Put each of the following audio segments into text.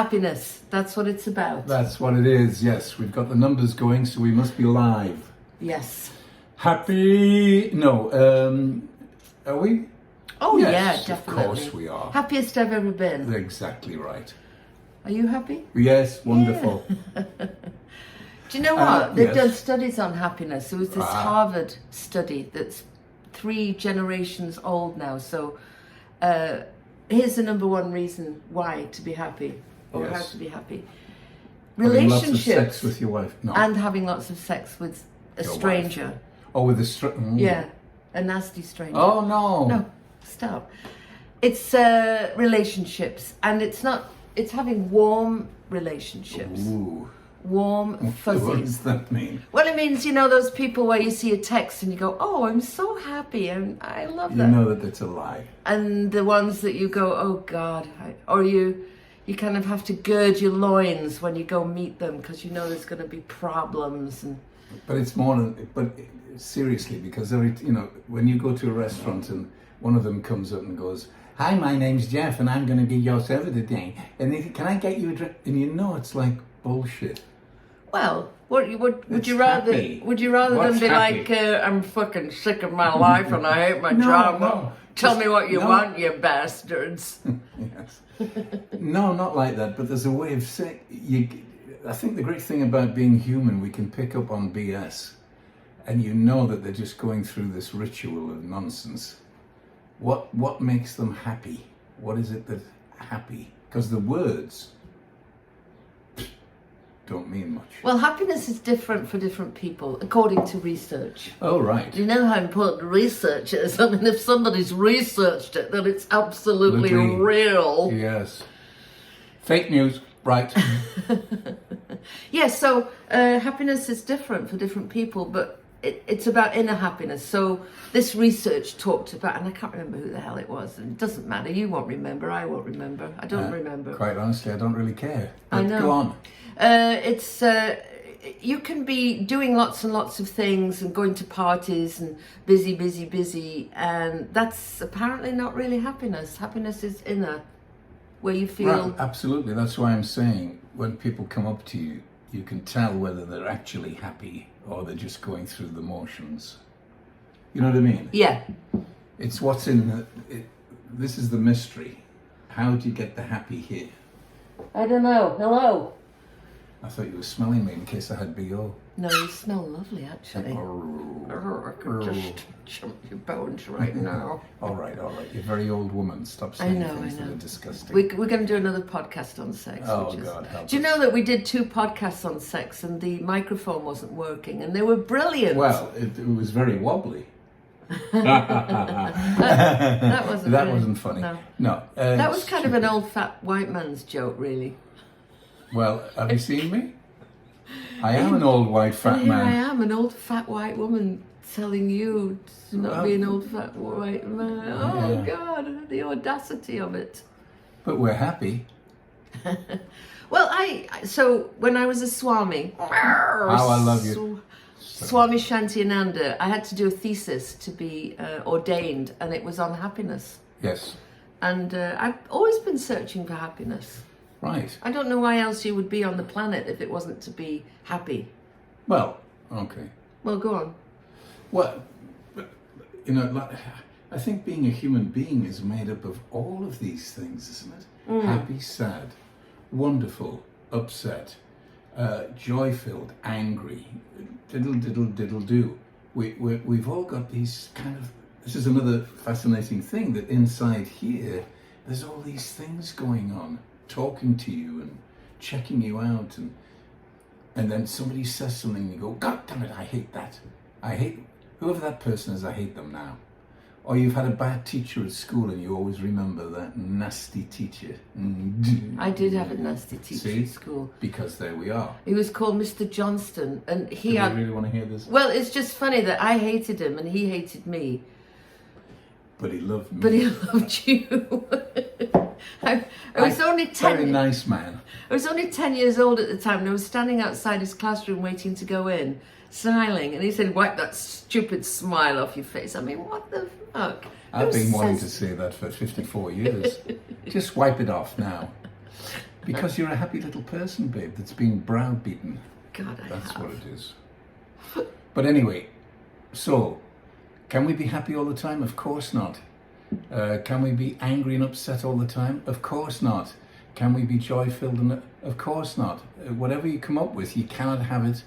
Happiness, that's what it's about. That's what it is, yes. We've got the numbers going, so we must be live. Yes. Happy... No, are we? Oh, yes, yeah, definitely. Of course we are. Happiest I've ever been. Exactly right. Are you happy? Yes, wonderful. Yeah. Do you know what? They've yes. done studies on happiness. There was this Harvard study that's 3 generations old now. So here's the number one reason why to be happy, or how to be happy. Relationships. Having lots of sex with your wife. No. And having lots of sex with a Your stranger. wife. Oh, with a stranger. Yeah, a nasty stranger. Oh, no. No, stop. It's relationships, and it's having warm relationships. Ooh. Warm, fuzzy. What does that mean? Well, it means, you know, those people where you see a text and you go, oh, I'm so happy, and I love that. You know that it's a lie. And the ones that you go, oh God, or you kind of have to gird your loins when you go meet them because you know there's going to be problems. But it's more than, but seriously, because when you go to a restaurant and one of them comes up and goes, hi, my name's Jeff and I'm going to be your server today, and they say, can I get you a drink? And you know it's like bullshit. Well, would you rather What's than be happy? like, I'm fucking sick of my life and I hate my job? No. Tell me what you want, you bastards. Yes. No, not like that, but there's a way of saying, I think the great thing about being human, we can pick up on BS, and you know that they're just going through this ritual of nonsense. What makes them happy? What is it that happy? Because the words don't mean much. Well, happiness is different for different people, according to research. Oh, right. Do you know how important research is? I mean, if somebody's researched it, then it's absolutely real. Yes. Fake news, right. Yes, so happiness is different for different people, but it's about inner happiness. So this research talked about, and I can't remember who the hell it was, and it doesn't matter. You won't remember, I won't remember. I don't remember. Quite honestly, I don't really care. But I know. Go on. You can be doing lots and lots of things and going to parties and busy, and that's apparently not really happiness. Happiness is inner, where you feel... Right, absolutely. That's why I'm saying when people come up to you, you can tell whether they're actually happy or they're just going through the motions. You know what I mean? Yeah. It's what's in this is the mystery. How do you get the happy here? I don't know. Hello. I thought you were smelling me in case I had BO. No, you smell lovely, actually. I could just jump your bones right now. All right. You're a very old woman. Stop saying things that are disgusting. We're going to do another podcast on sex. Oh, God, help Do you know that we did 2 podcasts on sex and the microphone wasn't working and they were brilliant? Well, it was very wobbly. That wasn't funny. No. That was kind of an old fat white man's joke, really. Well, have you seen me? I am an old white fat man. I am an old fat white woman telling you to not be an old fat white man. Oh, God, the audacity of it. But we're happy. Well, so when I was a Swami... How I love you. Swami Shantiananda, I had to do a thesis to be ordained, and it was on happiness. Yes. And I've always been searching for happiness. Right. I don't know why else you would be on the planet if it wasn't to be happy. Well, okay. Well, go on. Well, I think being a human being is made up of all of these things, isn't it? Happy, sad, wonderful, upset, joy-filled, angry, diddle-do. We've all got these kind of... This is another fascinating thing, that inside here, there's all these things going on, talking to you and checking you out, and then somebody says something and you go, God damn it, I hate that. I hate whoever that person is, I hate them now. Or you've had a bad teacher at school and you always remember that nasty teacher. I did have a nasty teacher at school. Because there we are. He was called Mr. Johnston, and he Do you really want to hear this? Well, it's just funny that I hated him and he hated me. But he loved me. But he loved you. I was only 10. Very nice man. I was only 10 years old at the time, and I was standing outside his classroom waiting to go in, smiling, and he said, wipe that stupid smile off your face. I mean, what the fuck? I've been wanting to say that for 54 years. Just wipe it off now. Because you're a happy little person, babe, that's being browbeaten. God, That's have. what it is. But anyway, so, can we be happy all the time? Of course not. Can we be angry and upset all the time? Of course not. Can we be joy-filled? Of course not. Whatever you come up with, you cannot have it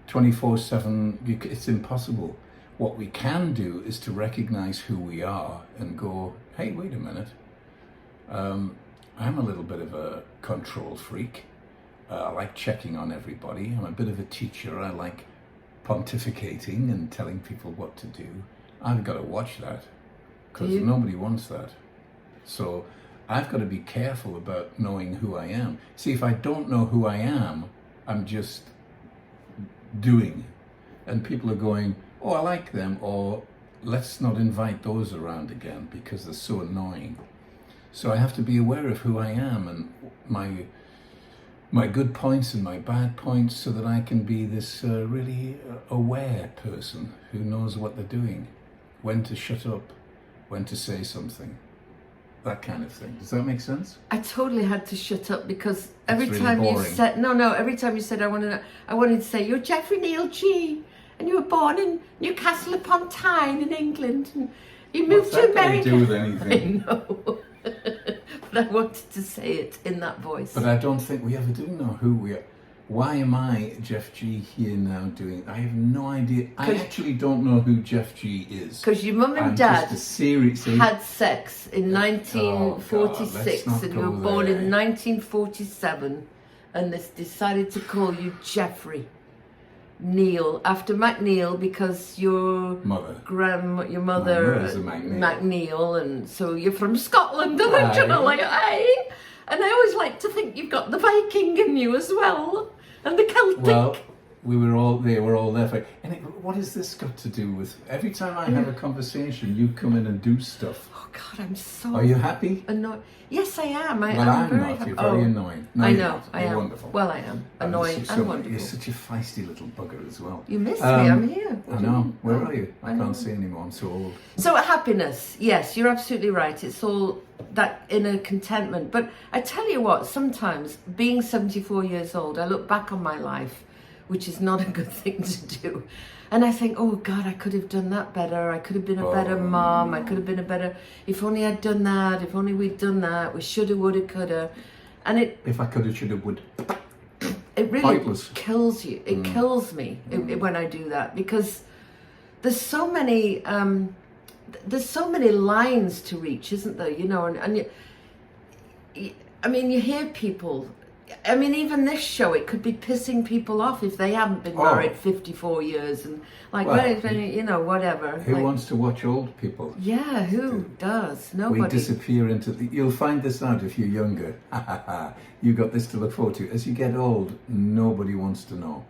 24/7. It's impossible. What we can do is to recognize who we are and go, hey, wait a minute. I'm a little bit of a control freak. I like checking on everybody. I'm a bit of a teacher. I like pontificating and telling people what to do. I've got to watch that because nobody wants that. So I've got to be careful about knowing who I am. See, if I don't know who I am, I'm just doing. And people are going, oh, I like them, or let's not invite those around again because they're so annoying. So I have to be aware of who I am and my good points and my bad points so that I can be this really aware person who knows what they're doing, when to shut up, when to say something, that kind of thing. Does that make sense? I totally had to shut up because every really time boring. you said, every time you said I wanted to say, you're Jeffrey Neil G. and you were born in Newcastle upon Tyne in England and you moved to America. What's that got to do with anything? I know. But I wanted to say it in that voice. But I don't think we ever do know who we are. Why am I, Jeff G, here now doing? I have no idea. I actually don't know who Jeff G is. Because your mum and dad had sex in 1946 and you were born in 1947 and they decided to call you Jeffrey Neil after McNeil because your mother is a McNeil, and so you're from Scotland originally, and I always like to think you've got the Viking in you as well and the Celtic. Well, they were all there for. And what has this got to do with? Every time I have a conversation, you come in and do stuff. Oh God, I'm so. Are you happy? Annoyed. Yes, I am. I'm very not. Happy. You're very annoying. No, I know. I am. Wonderful. Well, I am annoying and wonderful. You're such a feisty little bugger as well. You miss me. I'm here. I know. Where are you? I can't see anymore. I'm so old. So happiness. Yes, you're absolutely right. It's all that inner contentment. But I tell you what, sometimes being 74 years old, I look back on my life, which is not a good thing to do. And I think, oh God, I could have done that better. I could have been a better mom. I could have been a better, if only I'd done that, if only we'd done that, we shoulda, woulda, coulda. And if I coulda, shoulda, would. It really kills you. It kills me when I do that because there's so many lines to reach, isn't there? You know, you hear people. I mean, even this show, it could be pissing people off if they haven't been married 54 years and whatever. Who wants to watch old people? Yeah, who does? Nobody. We disappear into you'll find this out if you're younger. You got this to look forward to. As you get old, nobody wants to know.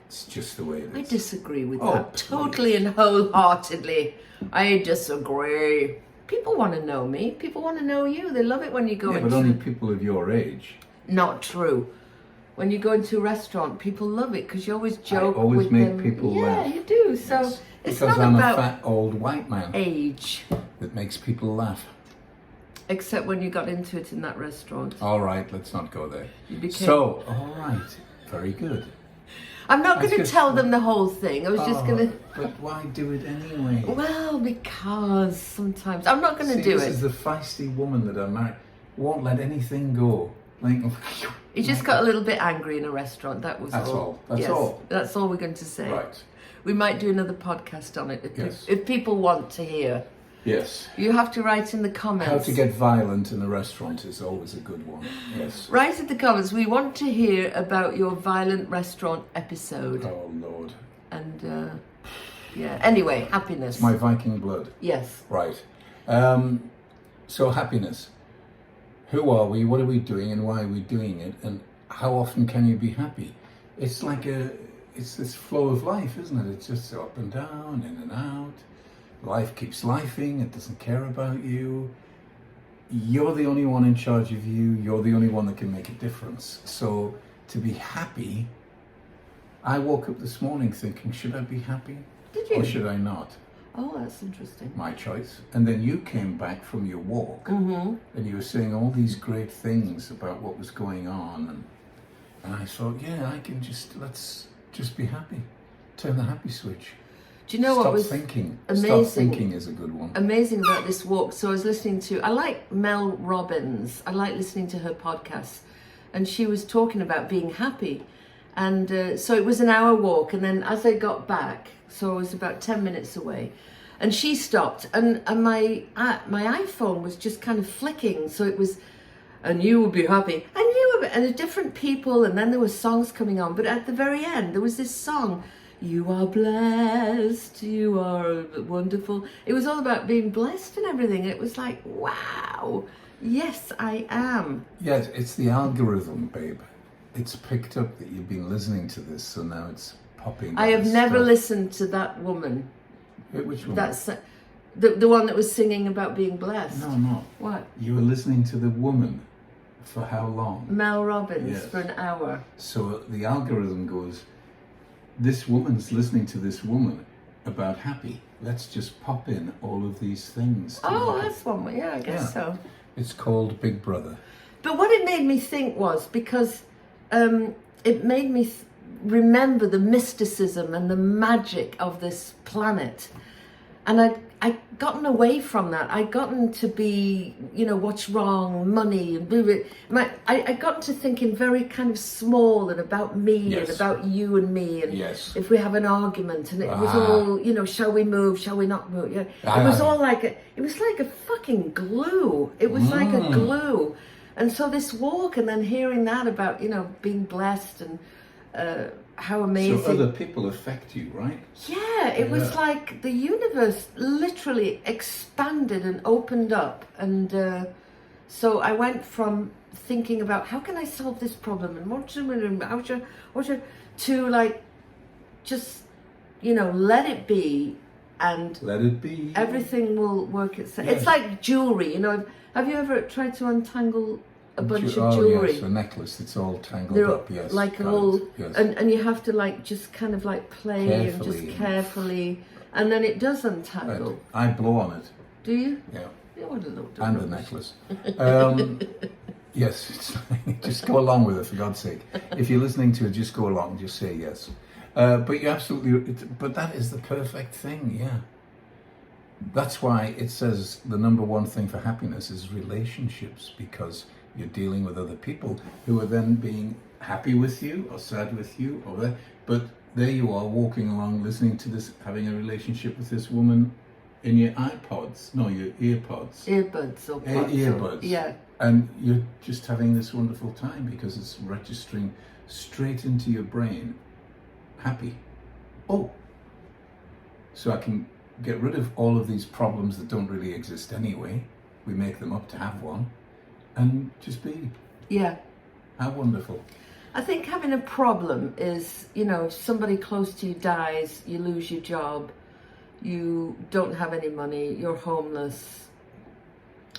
It's just the way it is. I disagree with that totally and wholeheartedly. I disagree. People want to know me. People want to know you. They love it when you go into... but only people of your age. Not true. When you go into a restaurant, people love it because you always joke I always with make them. people laugh. Yeah, you do. So yes. it's because not I'm about a fat old white man. Age. That makes people laugh. Except when you got into it in that restaurant. All right, let's not go there. So, all right, very good. I'm not going to tell them the whole thing. I was just going to... But why do it anyway? Well, because sometimes... I'm not going to do it. This is the feisty woman that I married. Won't let anything go. Like, you just got a little bit angry in a restaurant. That's all. That's all. That's all we're going to say. Right. We might do another podcast on it Yes. if people want to hear. Yes. You have to write in the comments. How to get violent in a restaurant is always a good one. Yes. Write in the comments. We want to hear about your violent restaurant episode. Oh, Lord. And, anyway, happiness. It's my Viking blood. Yes. Right. So, happiness. Who are we? What are we doing? And why are we doing it? And how often can you be happy? It's like it's this flow of life, isn't it? It's just up and down, in and out. Life keeps lifing, it doesn't care about you. You're the only one in charge of you, you're the only one that can make a difference. So to be happy, I woke up this morning thinking, should I be happy? Did you? Or should I not? Oh, that's interesting. My choice. And then you came back from your walk, and you were saying all these great things about what was going on, and I thought, yeah, I can let's just be happy. Turn the happy switch. Do you know what was thinking. amazing? Stop thinking is a good one. Amazing about this walk. So I was I like Mel Robbins. I like listening to her podcast, and she was talking about being happy. And so it was an hour walk, and then as I got back, so I was about 10 minutes away, and she stopped, and my iPhone was just kind of flicking, so it was, and you will be happy, and different people, and then there were songs coming on, but at the very end there was this song, you are blessed, you are wonderful. It was all about being blessed and everything. It was like, wow, yes, I am. Yes, it's the algorithm, babe. It's picked up that you've been listening to this, so now it's popping. I have never listened to that woman. Which one? That's the one that was singing about being blessed. No, no. What? You were listening to the woman for how long? Mel Robbins, yes. For an hour. So the algorithm goes, this woman's listening to this woman about happy. Let's just pop in all of these things. Oh, that's one way. Yeah, I guess so. It's called Big Brother. But what it made me think was, because it made me remember the mysticism and the magic of this planet, and I'd gotten away from that. I'd gotten to be, what's wrong, money, and I'd gotten to thinking very kind of small and about me, yes. and about you and me, and yes. if we have an argument, and it was all, shall we move, shall we not move? It was all it was like a fucking glue. It was like a glue. And so this walk, and then hearing that about, being blessed and how amazing. So other people affect you, right? Yeah, it was like the universe literally expanded and opened up. And so I went from thinking about how can I solve this problem and what should to like, just, let it be. And let it be. Everything will work itself. Yes. It's like jewelry, Have you ever tried to untangle a bunch of jewelry? Yes, a necklace that's all tangled up, yes. Like yes. and you have to like just kind of like play carefully, and just carefully, and then it does untangle. I blow on it. Do you? Yeah. And the necklace. Yes, it's just go along with it, for God's sake. If you're listening to it, just go along, just say yes. But you absolutely, but that is the perfect thing, yeah. That's why it says the number one thing for happiness is relationships, because you're dealing with other people who are then being happy with you or sad with you, but there you are walking along, listening to this, having a relationship with this woman in your iPods, no, your earpods. Earbuds or pods. Earbuds. Yeah. And you're just having this wonderful time because it's registering straight into your brain. Happy. Oh, so I can get rid of all of these problems that don't really exist anyway. We make them up to have one, and just be. Yeah. How wonderful. I think having a problem is, if somebody close to you dies, you lose your job, you don't have any money, you're homeless,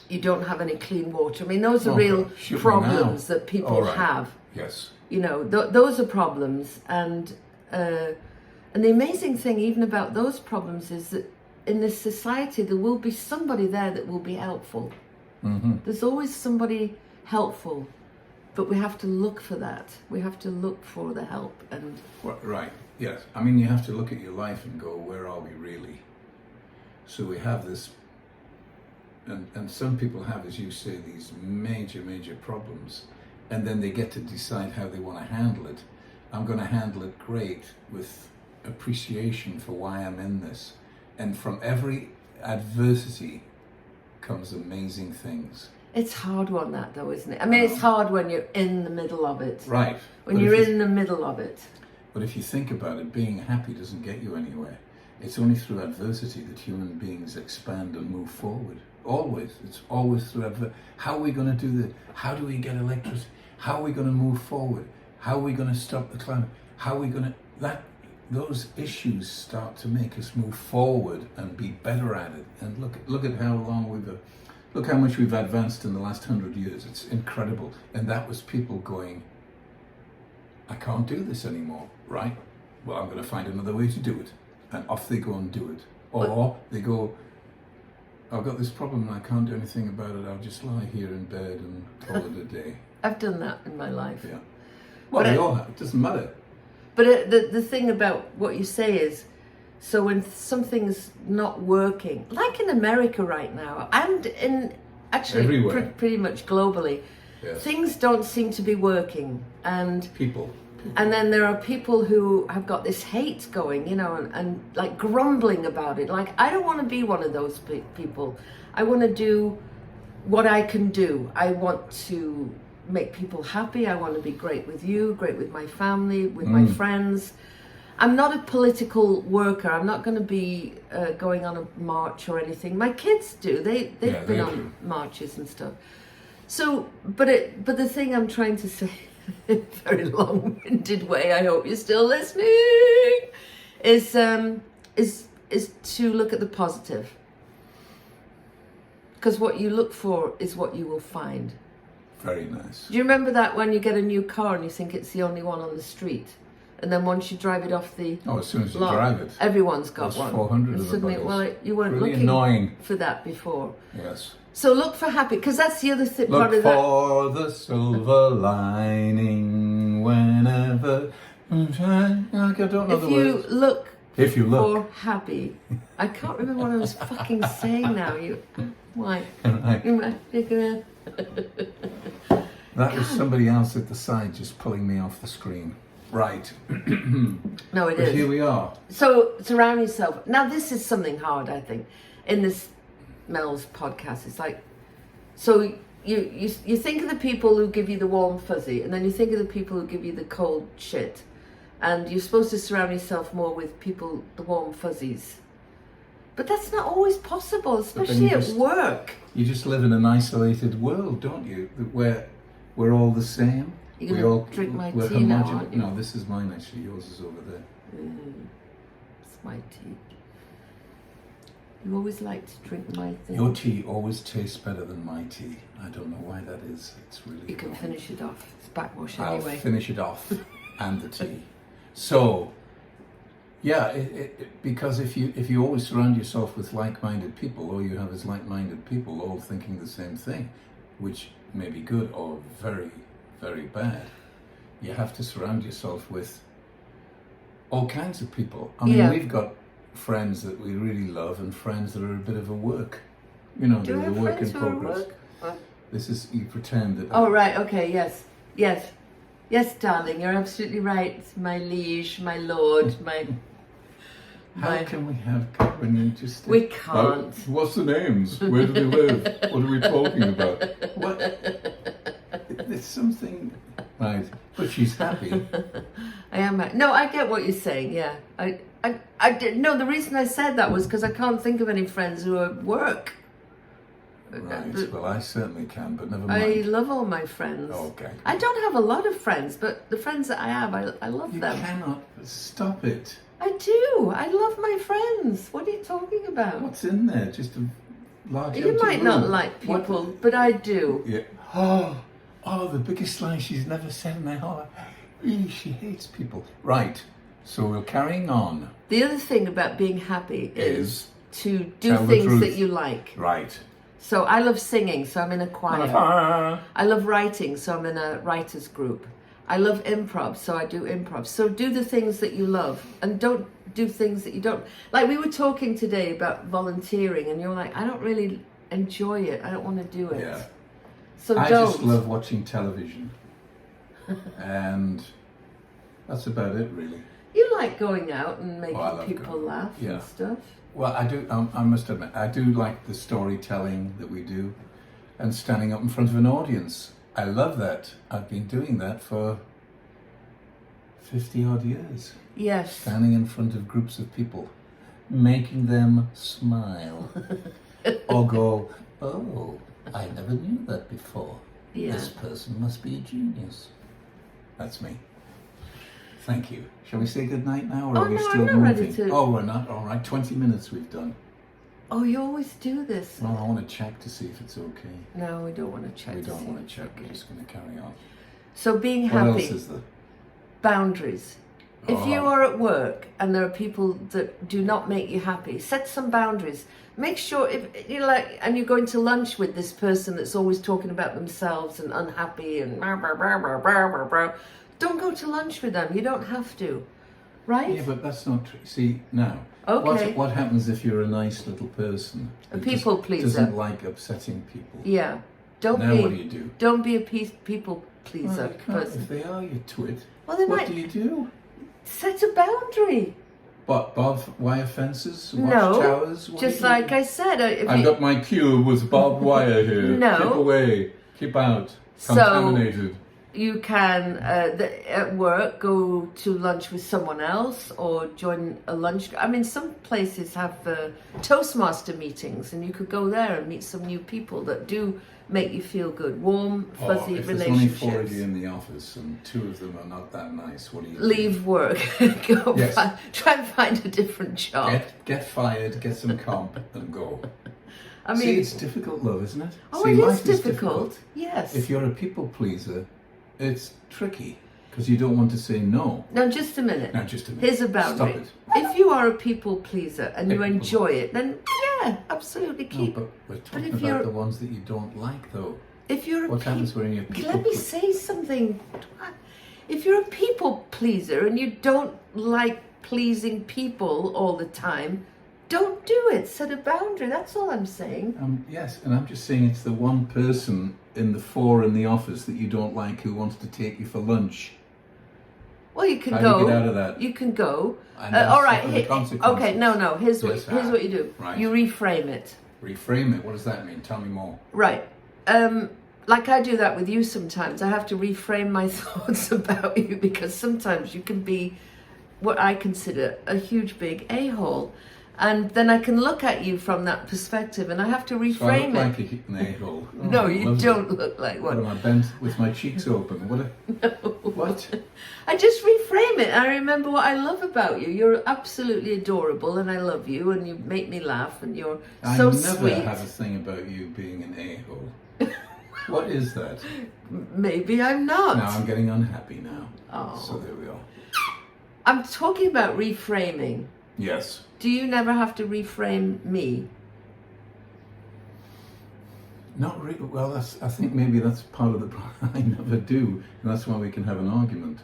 you don't have any clean water. I mean, those are real problems that people have. Yes. Those are problems, and the amazing thing even about those problems is that in this society there will be somebody there that will be helpful. Mm-hmm. There's always somebody helpful, but we have to look for that. We have to look for the help. And right, yes. I mean, you have to look at your life and go, where are we really? So we have this, and some people have, as you say, these major problems, and then they get to decide how they want to handle it. I'm going to handle it great with appreciation for why I'm in this. And from every adversity comes amazing things. It's hard one, that though, isn't it? I mean, it's hard when you're in the middle of it. Right. When you're in the middle of it. But if you think about it, being happy doesn't get you anywhere. It's only through adversity that human beings expand and move forward. Always. It's always through adversity. How are we going to do this? How do we get electricity? How are we going to move forward? How are we going to stop the climate? How are we going to... Those issues start to make us move forward and be better at it. And look at how long look how much we've advanced in the last 100 years. It's incredible. And that was people going, I can't do this anymore, right? Well, I'm going to find another way to do it. And off they go and do it. Or they go, I've got this problem and I can't do anything about it, I'll just lie here in bed and call it a day. I've done that in my life. Yeah. Well, they all have. It doesn't matter. But the thing about what you say is, so when something's not working, like in America right now, and in actually pretty much globally, Yes. things don't seem to be working. And then there are people who have got this hate going, you know, and like grumbling about it. Like, I don't want to be one of those people. I want to do what I can do. I want to make people happy. I want to be great with you, great with my family, with my friends. I'm not a political worker. I'm not going to be going on a march or anything. My kids do. They've been on marches and stuff. So, but the thing I'm trying to say, in a very long-winded way, I hope you're still listening, is to look at the positive. Because what you look for is what you will find. Very nice. Do you remember that when you get a new car and you think it's the only one on the street? And then once you drive it off the as soon as you lot, drive it, everyone's got one. 400 and of suddenly, them. well, you weren't really looking annoying for that before. Yes. So look for happy, because that's the other part of that. Look for the silver lining whenever. I don't know the words. If you look for happy, I can't remember what I was fucking saying now. Why? That was somebody else at the side just pulling me off the screen. Right. No, it but is. Here we are. So surround yourself. Now this is something hard, I think, in this Mel's podcast. It's like, so you think of the people who give you the warm fuzzy, and then you think of the people who give you the cold shit, and you're supposed to surround yourself more with people, the warm fuzzies. But that's not always possible, especially at work. You just live in an isolated world, don't you? Where we're all the same. You're going to drink my tea now, aren't you? No, this is mine actually. Yours is over there. It's my tea. You always like to drink my thing. Your tea always tastes better than my tea. I don't know why that is. It's really. You can finish it off. It's backwash I'll anyway. finish it off, and the tea. So, yeah, because if you always surround yourself with like-minded people, all you have is like-minded people all thinking the same thing, which may be good or very, very bad. You have to surround yourself with all kinds of people. I mean, we've got friends that we really love and friends that are a bit of a work. You know, they're a work in progress. This is, you pretend that... Oh, right, okay, yes. Yes, darling, you're absolutely right. My liege, my lord, my... How can we have when you just... We can't. What's the names? Where do they live? What are we talking about? There's something... Right, but she's happy. I am. No, I get what you're saying, yeah. I did. No, the reason I said that was because I can't think of any friends who are at work. Right, well, I certainly can, but never mind. I love all my friends. Okay. I don't have a lot of friends, but the friends that I have, I love them. You cannot stop it. I do. I love my friends. What are you talking about? What's in there? Just a large empty You might room. not like people, but I do. Yeah. Oh, the biggest lie she's never said in her whole life. She hates people. Right. So we're carrying on. The other thing about being happy is to do tell the things truth. that you like. Right. So I love singing, so I'm in a choir. I love writing, so I'm in a writers group. I love improv, so I do improv. So do the things that you love and don't do things that you don't. Like we were talking today about volunteering and you're like, I don't really enjoy it. I don't want to do it. Yeah. So I don't. just love watching television. And that's about it, really. You like going out and making people laugh and stuff. Well, I do, I must admit, I do like the storytelling that we do and standing up in front of an audience. I love that. I've been doing that for 50 odd years. Yes. Standing in front of groups of people, making them smile. Or go, oh, I never knew that before. Yeah. This person must be a genius. That's me. Thank you. Shall we say goodnight now, or are we still I'm not moving? ready to. Oh, we're not? All right, 20 minutes we've done. Oh, you always do this. Well, I want to check to see if it's okay. No, we don't want to check. We don't want to check. We're just going to carry on. So being What happy. else is there? Boundaries. If you are at work and there are people that do not make you happy, set some boundaries. Make sure if you like, and you're going to lunch with this person that's always talking about themselves and unhappy and blah, blah, blah, blah, blah, blah, blah. Don't go to lunch with them. You don't have to, right? Yeah, but that's not true. See, now, Okay. what happens if you're a nice little person? A who people just pleaser. Doesn't like upsetting people. Yeah. Don't Now be. what do you do? Don't be a people Well, pleaser you can't. person. If they are, you twit. Well, they What might do you do? set a boundary. What, barbed wire fences? No, Watchtowers? What just do you do? like I said, if I've you, got my cube with barbed wire here. No. Keep away. Keep out. So- Contaminated. you can at work go to lunch with someone else or join a lunch. I mean, some places have Toastmaster meetings, and you could go there and meet some new people that do make you feel good, warm, fuzzy if there's relationships. only 4 of you in the office and 2 of them are not that nice, what do you do? Leave work, go Yes. try and find a different job. Get fired, get some comp, and go. I mean, See, it's difficult, love, isn't it? oh, See, it is life difficult. Yes. If you're a people pleaser, it's tricky because you don't want to say no. Now, just a minute. Now, just a minute. Here's a boundary. Stop it. If you are a people pleaser and you People- enjoy it, then yeah, absolutely No, keep. but we're talking if about you're- the ones that you don't like, though. If you're a What happens when you're people let me say something. If you're a people pleaser and you don't like pleasing people all the time, don't do it. Set a boundary. That's all I'm saying. Yes, and I'm just saying it's the one person in the 4 in the office that you don't like who wants to take you for lunch. Well, you can How go. do you get out of that? You can go. And then All right. suffer the consequences. Okay. No. Here's Yes, what you do. right. You reframe it. Reframe it. What does that mean? Tell me more. Right. Like I do that with you sometimes. I have to reframe my thoughts about you because sometimes you can be what I consider a huge big a-hole. And then I can look at you from that perspective and I have to So I reframe look it. like an a-hole. Oh, No, you lovely. don't look like What one. am I bent with my cheeks open? What? I just reframe it. I remember what I love about you. You're absolutely adorable and I love you and you make me laugh and you're so I never sweet. have a thing about you being an a-hole. What is that? Maybe I'm not. Now I'm getting unhappy now. Oh. So there we are. I'm talking about reframing. Yes. Do you never have to reframe me? Not really. Well, I think maybe that's part of the problem. I never do. And that's why we can have an argument.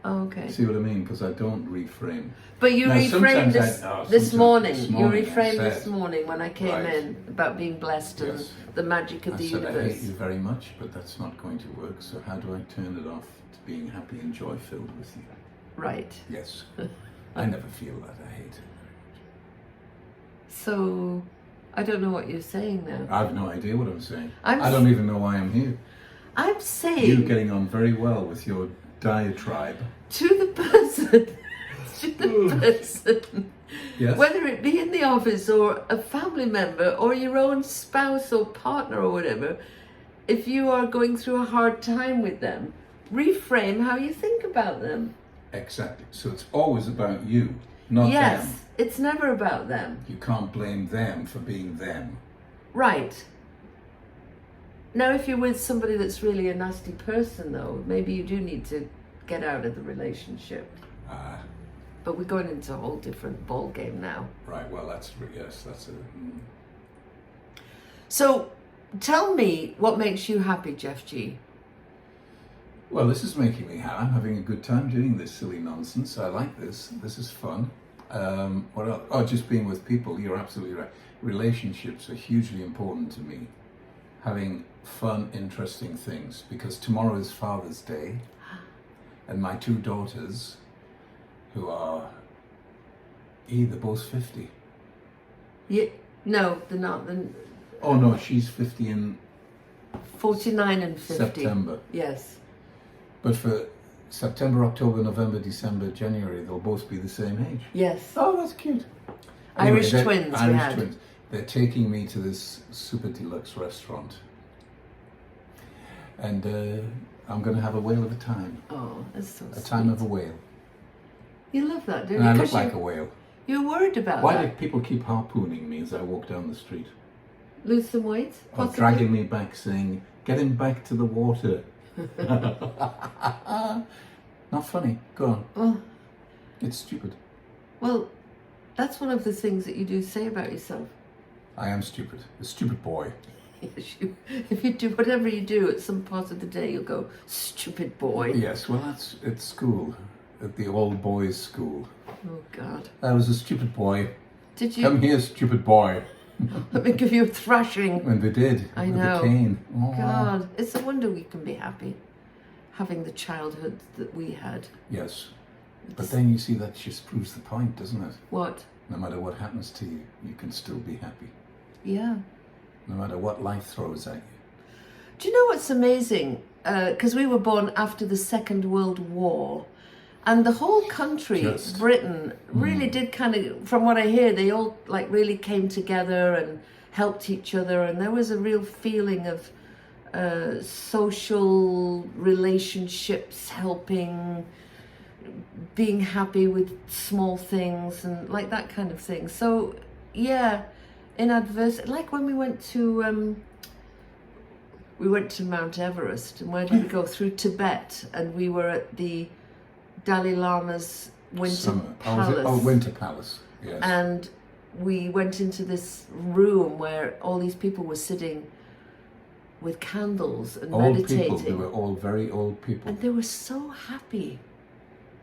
Oh, okay. See what I mean? Because I don't reframe. But you Now, reframed sometimes this morning. this You morning I reframed said- this morning when I came Right. in about being blessed and Yes. the magic of I the said I hate universe. you very much, but that's not going to work. So how do I turn it off to being happy and joy-filled with you? Right. Yes. I never feel that. I hate it. So I don't know what you're saying now. I have no idea what I'm saying. I'm I don't even know why I'm here. I'm You're saying getting on very well with your diatribe. to the person, to the person, Yes. whether it be in the office or a family member or your own spouse or partner or whatever, if you are going through a hard time with them, reframe how you think about them. Exactly. So it's always about you, not Yes, them. it's never about them. You can't blame them for being them. Right. Now, if you're with somebody that's really a nasty person, though, maybe you do need to get out of the relationship. Ah, But we're going into a whole different ball game now. right. Well, that's a. So, tell me what makes you happy, Jeff G. Well, this is making me happy. I'm having a good time doing this silly nonsense. I like this. This is fun. What else? Oh, just being with people. You're absolutely right. Relationships are hugely important to me. Having fun, interesting things. Because tomorrow is Father's Day. And my 2 daughters, who are they're both 50. Yeah, no, they're not. They're Oh no, she's 50 in 49 and 50. September. Yes. But for September, October, November, December, January, they'll both be the same age. Yes. Oh, that's cute. Irish they're- twins we Irish had. twins. They're taking me to this super deluxe restaurant. And I'm going to have a whale of a time. Oh, that's so A sweet. time of a whale. You love that, don't And you? I look 'Cause like a whale. you're worried about Why that. do people keep harpooning me as I walk down the street? Lose some weight? Or Possibly? dragging me back saying, get him back to the water. Not funny. Go on. Well, It's stupid. Well, that's one of the things that you do say about yourself. I am stupid. A stupid boy. If you do whatever you do at some part of the day, you'll go, stupid boy. Yes, well, that's at school, at the old boys' school. Oh, God. I was a stupid boy. Did you? Come here, stupid boy. Let me give you a thrashing. And they did. I with know. a cane. Oh. God, it's a wonder we can be happy having the childhood that we had. Yes. But then you see that just proves the point, doesn't it? What? No matter what happens to you, you can still be happy. Yeah. No matter what life throws at you. Do you know what's amazing? Because we were born after the Second World War. And the whole country, Britain, really did kind of, from what I hear, they all like really came together and helped each other. And there was a real feeling of social relationships, helping, being happy with small things and like that kind of thing. So, yeah, in adversity, like when we went to Mount Everest, and where did we go? Through Tibet, and we were at the Dalai Lama's Winter Palace. Winter Palace, yes. And we went into this room where all these people were sitting with candles and meditating. Old people, they were all very old people. And they were so happy,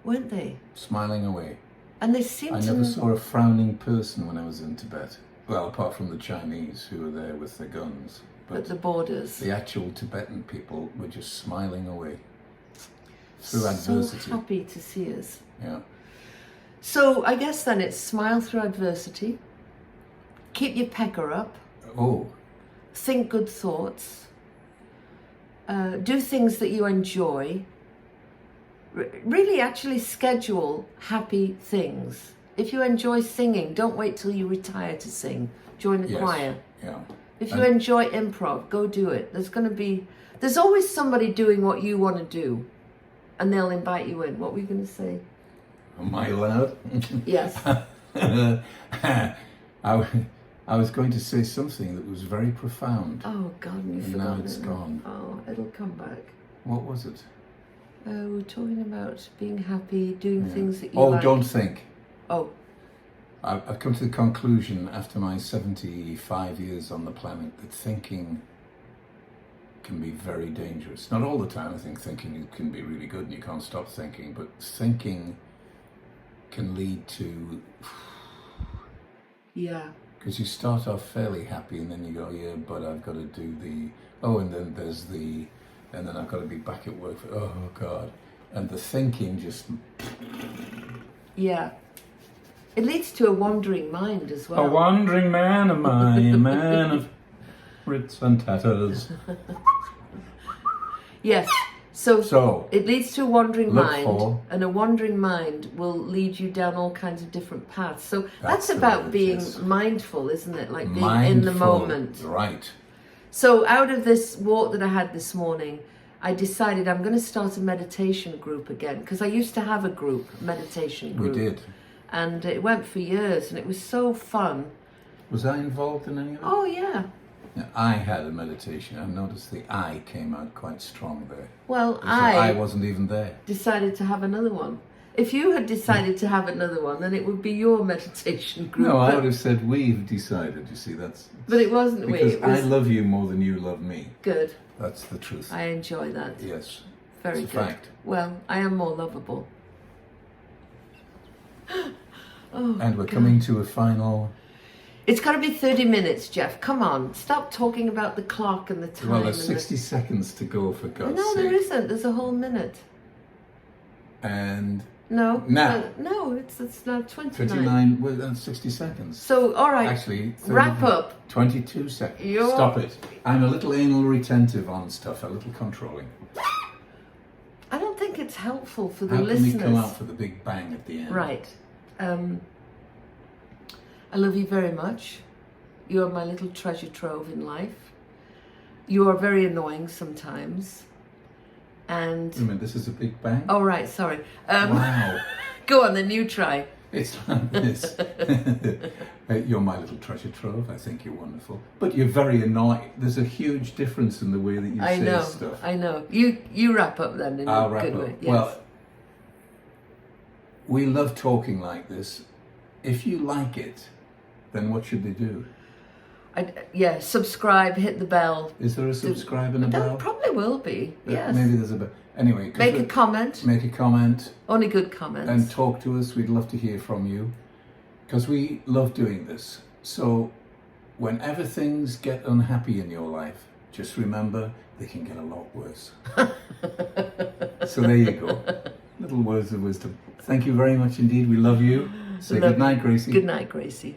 weren't they? Smiling away. And they seemed I never saw a frowning person when I was in Tibet. Well, apart from the Chinese who were there with their guns. But at the borders. The actual Tibetan people were just smiling away. Through adversity. So happy to see us. Yeah. So I guess then it's smile through adversity, keep your pecker up, think good thoughts, do things that you enjoy, really actually schedule happy things. If you enjoy singing, don't wait till you retire to sing. Join the choir. Yeah. If you enjoy improv, go do it. There's always somebody doing what you want to do. And they'll invite you in. What were you going to say? Am I allowed? Yes. I was going to say something that was very profound. Oh, God, you've and forgotten. Now it's gone. Oh, it'll come back. What was it? We're talking about being happy, doing things that you like. like. Don't think. Oh. I've come to the conclusion after my 75 years on the planet that thinking can be very dangerous. Not all the time. I think thinking can be really good and you can't stop thinking, but thinking can lead to... Yeah. Because you start off fairly happy and then you go, yeah, but I've got to do the... Oh, and then there's the... And then I've got to be back at work for... Oh, God. And the thinking just... Yeah. It leads to a wandering mind as well. A wandering man am I, a man of ritz and tatters. Yes. So it leads to a wandering mind, and a wandering mind will lead you down all kinds of different paths. So that's about being mindful, isn't it? Like being in the moment. Right. So out of this walk that I had this morning, I decided I'm going to start a meditation group again, because I used to have a meditation group. We did. And it went for years, and it was so fun. Was I involved in any of it? Oh, yeah. Now, I had a meditation. I noticed the I came out quite strong there. Well, I wasn't even there. Decided to have another one. If you had decided to have another one, then it would be your meditation group. No, I would have said we've decided. You see, But it wasn't we. Because I love you more than you love me. Good. That's the truth. I enjoy that. Yes. Very it's a good. fact. Well, I am more lovable. And we're coming to a final... It's got to be 30 minutes, Jeff. Come on. Stop talking about the clock and the time. Well, there's 60 seconds to go, for God's sake. No, there isn't. There's a whole minute. And... No. Now. No, it's now 29. 29, well, that's 60 seconds. So, all right. Actually, wrap up. 22 seconds. Stop it. I'm a little anal retentive on stuff, a little controlling. I don't think it's helpful for the How listeners. How can we come out for the big bang at the end? Right. I love you very much. You're my little treasure trove in life. You are very annoying sometimes. And... Wait a minute, this is a big bang? Oh, right, sorry. Wow. Go on, then you try. It's like this. You're my little treasure trove. I think you're wonderful. But you're very annoying. There's a huge difference in the way that you say stuff. I know. You wrap up then in I'll a wrap good up. way. Yes. Well, we love talking like this. If you like it, then what should they do? Yeah, subscribe, hit the bell. Is there a subscribe and a There bell? probably will be, yes. Maybe there's a bell. Anyway, 'cause Make a comment. Make a comment. Only good comments. And talk to us. We'd love to hear from you, because we love doing this. So whenever things get unhappy in your life, just remember they can get a lot worse. So there you go. Little words of wisdom. Thank you very much indeed. We love you. Say good night, Gracie. Good night, Gracie.